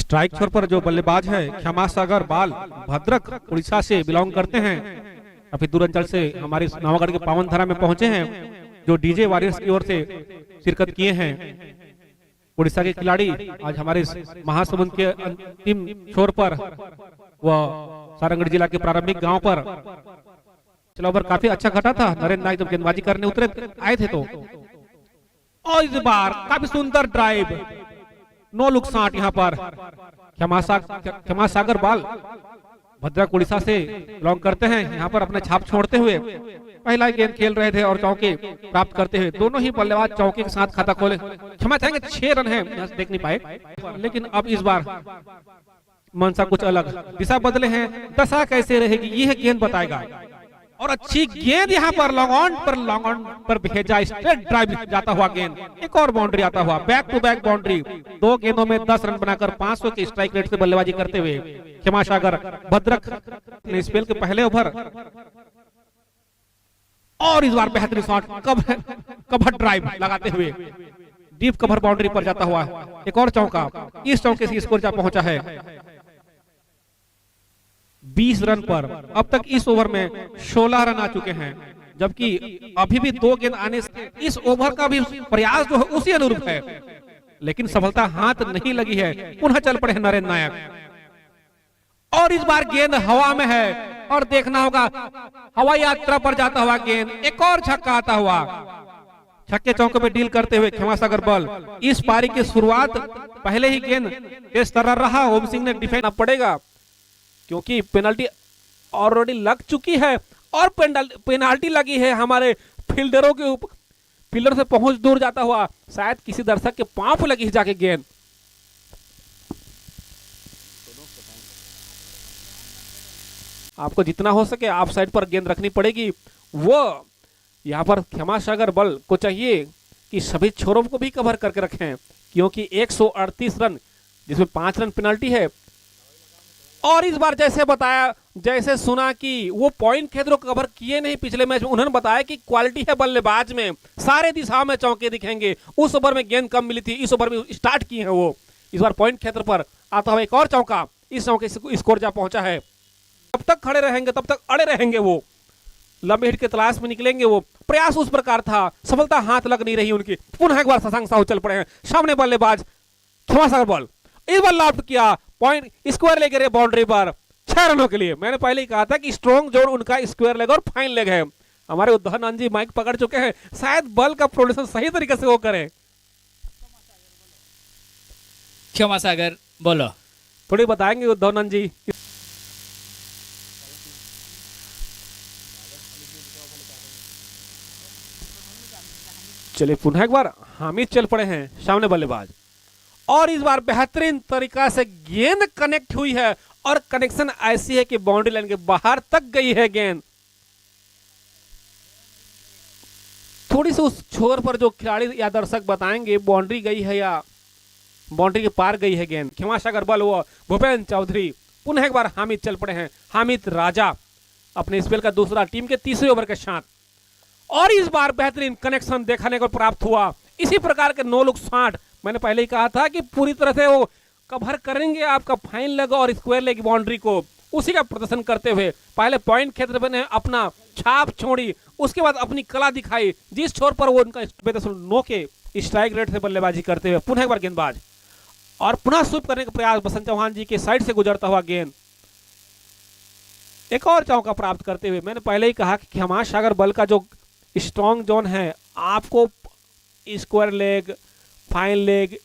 Strike छोर पर जो बल्लेबाज है क्षमा सागर बाल भद्रक उड़ीसा से बिलोंग करते हैं। काफी दूर अंचल से हमारे नवागढ़ के पावन धारा में पहुंचे हैं, जो डीजे वॉरियर्स की ओर से शिरकत किए हैं। उड़ीसा के खिलाड़ी आज हमारे महासमुंद के अंतिम छोर पर वह सारंगढ़ जिला के प्रारंभिक गांव पर चलो ओवर काफी अच्छा घटा था। नरेंद्र नायक जब गेंदबाजी करने उतरे आए थे तो, और इस बार काफी सुंदर ड्राइव, नो लुक शॉट यहाँ पर क्षमा सागर बाल भद्रक उड़ीसा से बिलोंग करते हैं। यहाँ पर अपने छाप छोड़ते हुए पहला गेंद खेल रहे थे और चौके प्राप्त करते हुए दोनों ही बल्लेबाज चौके के साथ खाता खोले। क्षमा चाहेंगे 6 रन है, देख नहीं पाए, लेकिन अब इस बार मनसा कुछ अलग, दिशा बदले हैं। दशा कैसे रहेगी यह गेंद बताएगा। और अच्छी गेंद यहाँ पर लॉन्ग ऑन पर भेजा, स्ट्रेट ड्राइव जाता हुआ गेंद, एक और बाउंड्री आता हुआ, बैक टू बैक बाउंड्री। 2 गेंदों में 10 रन बनाकर 500 के स्ट्राइक रेट से बल्लेबाजी करते हुए क्षमा सागर भद्रक ने स्पेल के पहले ओवर। और इस बार बेहतरीन शॉट, कवर ड्राइव लगाते हुए डीप कवर बाउंड्री पर जाता हुआ एक और चौका। इस चौके से स्कोर जा पहुंचा है 20 रन पर। अब तक इस ओवर में 16 रन आ चुके हैं, जबकि अभी भी 2 गेंद आने से इस ओवर का भी प्रयास जो है उसी अनुरूप है, लेकिन सफलता हाथ नहीं लगी है। पुनः चल पड़े हैं नरेंद्र नायक, और इस बार गेंद हवा में है और देखना होगा हवाई यात्रा पर जाता हुआ गेंद, एक और छक्का आता हुआ। छक्के चौके पे डील करते हुए क्षमा सागर बल। इस पारी की शुरुआत पहले ही गेंद तेज तर्रार रहा, ओम सिंह ने डिफेंस करना पड़ेगा क्योंकि पेनल्टी ऑलरेडी लग चुकी है, और पेनल्टी लगी है हमारे फील्डरों के ऊपर। फील्डर से पहुंच दूर जाता हुआ शायद किसी दर्शक के पांव पर लगी जाके गेंद। आपको जितना हो सके ऑफ साइड पर गेंद रखनी पड़ेगी। वो यहाँ पर क्षमा सागर बल को चाहिए कि सभी छोरों को भी कवर करके रखें, क्योंकि 138 रन जिसमें 5 रन पेनल्टी है। और इस बार जैसे बताया, जैसे सुना कि वो पॉइंट क्षेत्र को कवर किए नहीं पिछले मैच में, उन्होंने बताया कि क्वालिटी है बल्लेबाज में, सारे दिशाओं में चौके दिखेंगे। उस ओवर में गेंद कम मिली थी, इस ओवर में स्टार्ट किए हैं वो। इस बार पॉइंट क्षेत्र पर आता हुआ एक और चौका, इस चौके से स्कोर जा पहुंचा है। तब तक खड़े रहेंगे, तब तक अड़े रहेंगे, वो लंबे हिट के तलाश में निकलेंगे। वो प्रयास उस प्रकार था, सफलता हाथ लग नहीं रही उनकी। पुनः एक बार शशांक साहू चल पड़े हैं, सामने बल्लेबाज क्षमा सागर बल। इस बार लॉफ्ट किया, पॉइंट स्क्वायर लेग रहे बाउंड्री पर 6 रनों के लिए। मैंने पहले ही कहा था कि स्ट्रॉन्ग जोन उनका स्क्वायर लेग और फाइन लेग है। हमारे उद्धवनाथ जी माइक पकड़ चुके हैं, शायद बल का प्रोडक्शन सही तरीके से वो करें। क्षमा सागर बोलो, थोड़ी बताएंगे उद्धवनाथ जी। चलिए पुनः एक बार हामिद चल पड़े हैं, सामने बल्लेबाज। और इस बार बेहतरीन तरीका से गेंद कनेक्ट हुई है, और कनेक्शन ऐसी है कि बाउंड्री लाइन के बाहर तक गई है गेंद। थोड़ी सी उस छोर पर जो खिलाड़ी या दर्शक बताएंगे बाउंड्री गई है या बाउंड्री के पार गई है गेंद। क्षमा सागर बल वो भूपेंद्र चौधरी। पुनः एक बार हामिद चल पड़े हैं, हामिद राजा अपने स्पेल का दूसरा, टीम के तीसरे ओवर के साथ। और इस बार बेहतरीन कनेक्शन देखने को प्राप्त हुआ। इसी प्रकार के 9 लुक शॉट मैंने पहले ही कहा था कि पूरी तरह से वो कवर करेंगे आपका फाइन लेग और स्क्वायर लेग बाउंड्री को, उसी का प्रदर्शन करते हुए पहले पॉइंट क्षेत्र में अपना छाप छोड़ी, उसके बाद अपनी कला दिखाई। जिस छोर पर वो उनका 9 के स्ट्राइक रेट से बल्लेबाजी करते हुए पुनः एक बार गेंदबाज, और पुनः स्वीप करने का प्रयास बसंत चौहान जी के साइड से गुजरता हुआ गेंद, एक और चौका प्राप्त करते हुए। मैंने पहले ही कहा कि क्षमा सागर बल का जो स्ट्रॉन्ग जोन है, आपको स्क्वायर लेग, फाइन लेग,